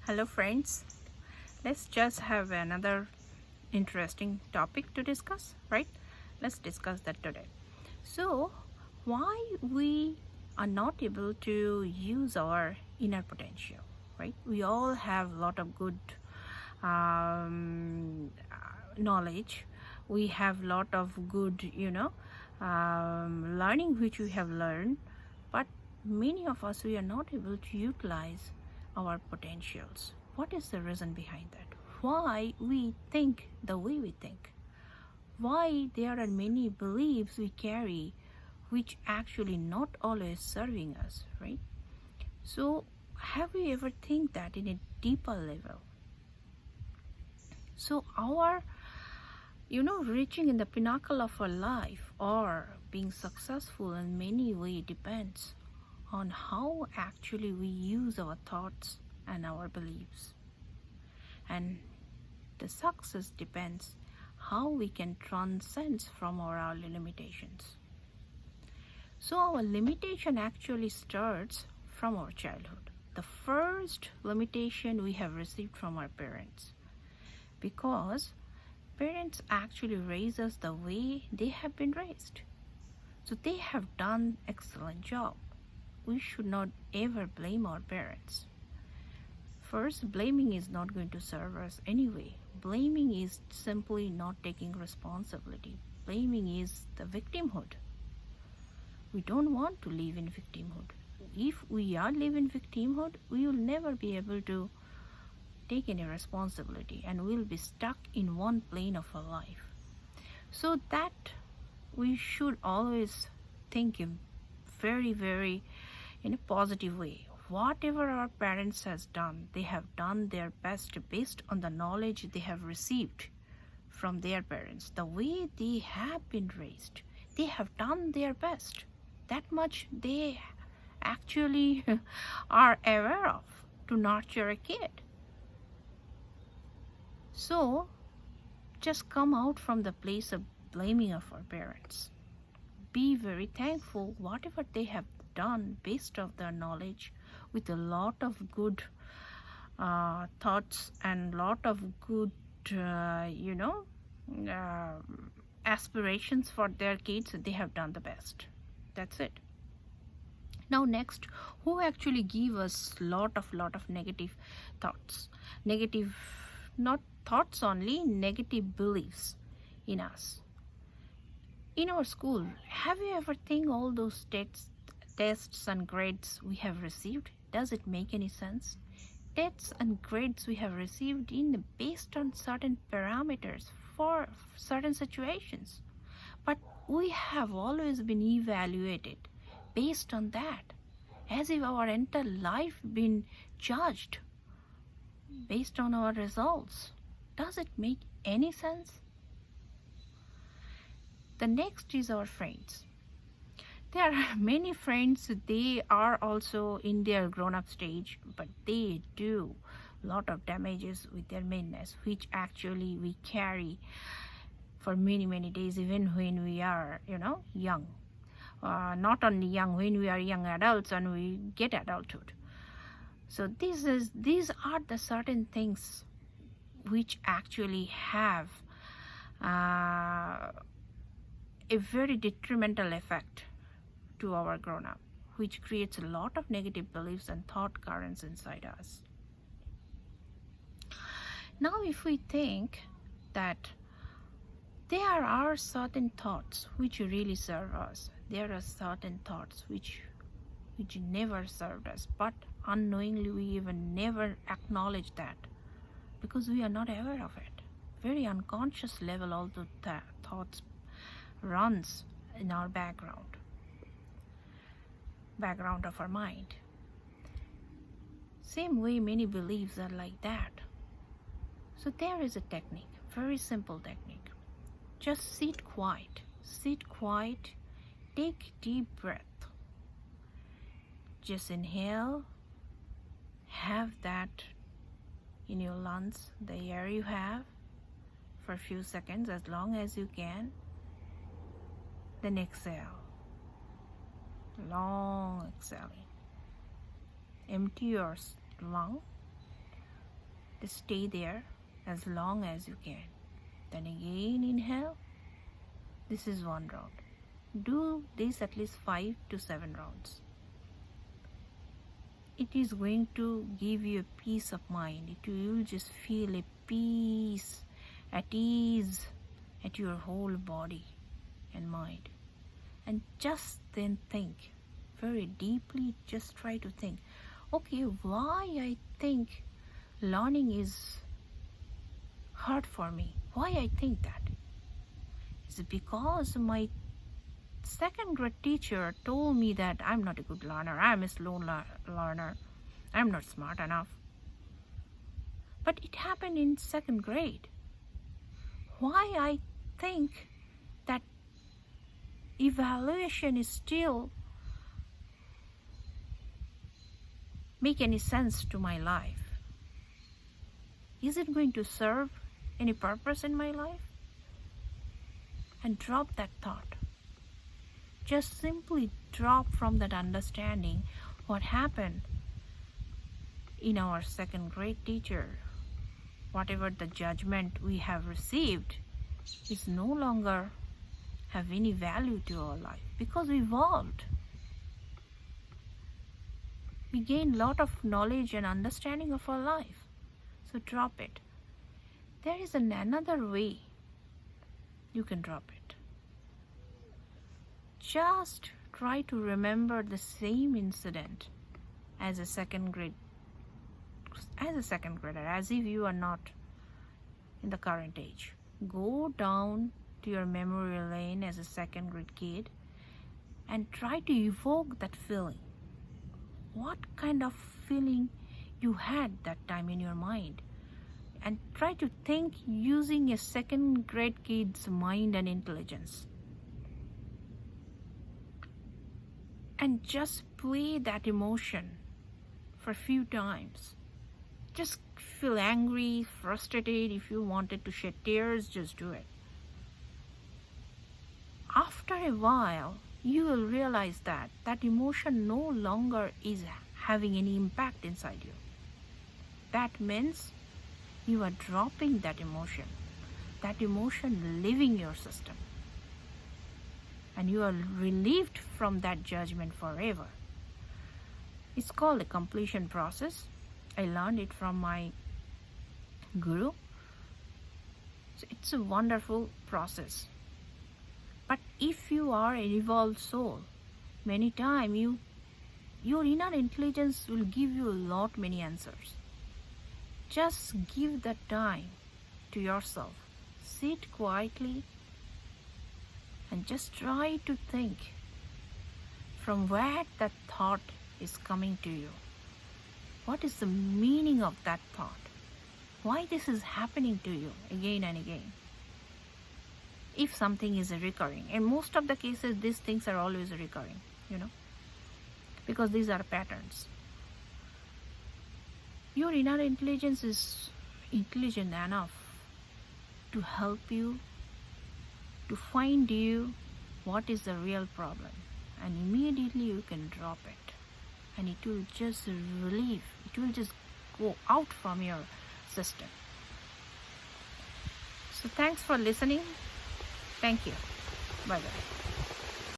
Hello, friends. Let's just have another interesting topic to discuss, right? Let's discuss that today. So, why we are not able to use our inner potential, right? We all have a lot of good knowledge. We have a lot of good, learning which we have learned, but many of us we are not able to utilize our potentials. What is the reason behind that? Why we think the way we think? Why there are many beliefs we carry which actually not always serving us, right? So have we ever think that in a deeper level? So our reaching in the pinnacle of our life or being successful in many ways depends on how actually we use our thoughts and our beliefs. And the success depends how we can transcend from our limitations. So our limitation actually starts from our childhood. The first limitation we have received from our parents, because parents actually raise us the way they have been raised. So they have done excellent job. We should not ever blame our parents. First, blaming is not going to serve us anyway. Blaming is simply not taking responsibility. Blaming is the victimhood. We don't want to live in victimhood. If we are living victimhood, we will never be able to take any responsibility and we'll be stuck in one plane of our life. So that we should always think in very in a positive way. Whatever our parents has done, they have done their best based on the knowledge they have received from their parents. The way they have been raised, they have done their best. That much they actually are aware of to nurture a kid. So just come out from the place of blaming of our parents. Be very thankful whatever they have done based of their knowledge, with a lot of good thoughts and lot of good aspirations for their kids. They have done the best. That's it. Now next, who actually give us lot of negative thoughts, negative, not thoughts only, negative beliefs in us. In our school, have you ever think all those tests and grades we have received, does it make any sense? Tests and grades we have received in based on certain parameters for certain situations, but we have always been evaluated based on that, as if our entire life been judged based on our results. Does it make any sense? The next is our friends. There are many friends, they are also in their grown-up stage, but they do a lot of damages with their meanness, which actually we carry for many days, even when we are young. Not only young, when we are young adults and we get adulthood. So these are the certain things which actually have a very detrimental effect to our grown-up, which creates a lot of negative beliefs and thought currents inside us. Now if we think that there are certain thoughts which really serve us, there are certain thoughts which never served us, but unknowingly we even never acknowledge that because we are not aware of it. Very unconscious level, all the thoughts runs in our background of our mind. Same way many beliefs are like that. So there is a technique, very simple technique. Just sit quiet, take deep breath. Just inhale, have that in your lungs, the air you have, for a few seconds, as long as you can. Then exhale, long exhaling. Empty your lung Just stay there as long as you can. Then again inhale. This is one round. Do this at least 5 to 7 rounds. It is going to give you a peace of mind. You will just feel a peace, at ease at your whole body and mind. And just then think very deeply. Just try to think, okay, why I think learning is hard for me? Why I think that? Is it because my second grade teacher told me that I'm not a good learner, I'm a slow learner, I'm not smart enough? But it happened in second grade. Why I think that evaluation is still make any sense to my life? Is it going to serve any purpose in my life? And drop that thought. Just simply drop from that understanding what happened in our second grade teacher. Whatever the judgment we have received is no longer have any value to our life because we evolved. We gained a lot of knowledge and understanding of our life. So drop it. There is another way you can drop it. Just try to remember the same incident as a second grader, as if you are not in the current age. Go down to your memory lane as a second grade kid and try to evoke that feeling. What kind of feeling you had that time in your mind? And try to think using a second grade kid's mind and intelligence. And just play that emotion for a few times. Just feel angry, frustrated. If you wanted to shed tears, just do it. After a while, you will realize that that emotion no longer is having any impact inside you. That means you are dropping that emotion leaving your system. And you are relieved from that judgment forever. It's called a completion process. I learned it from my guru. So it's a wonderful process. But if you are an evolved soul, many times your inner intelligence will give you many answers. Just give that time to yourself. Sit quietly and just try to think from where that thought is coming to you. What is the meaning of that thought? Why this is happening to you again and again? If something is recurring, in most of the cases these things are always recurring, because these are patterns. Your inner intelligence is intelligent enough to help you, to find you what is the real problem, and immediately you can drop it, and it will just relieve, it will just go out from your system. So thanks for listening. Thank you. Bye bye.